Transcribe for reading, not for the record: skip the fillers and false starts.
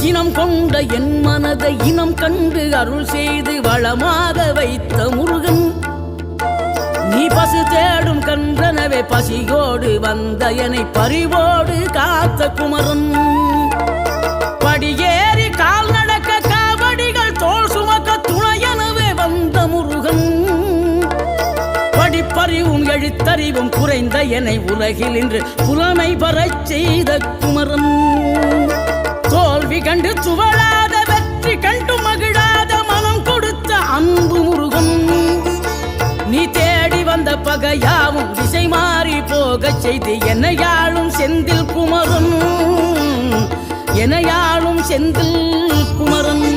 இனம் கொண்ட என் மனதை இனம் கண்டு அருள் செய்து வளமாக வைத்த முருகன், நீ பசு தேடும் கன்றனவே பசியோடு வந்த என்னை பறிவோடு காத்த குமரன், படியேறி கால் நடக்க காவடிகள் தோல் சுமக்க துணையனவே வந்த முருகன், படிப்பறிவும் எழுத்தறிவும் குறைந்த என்னை உலகில் இன்று புலமை பெறச் செய்த குமரன், தோல்வி கண்டு துவளாத வெற்றி கண்டு மகிழாத மனம் கொடுத்த அன்பு முருகன், நீ தேடி வந்த பகையாவும் திசை மாறி போகச் செய்து என்னையாளும் செந்தில் குமரன், என்னையாளும் செந்தில் குமரன்.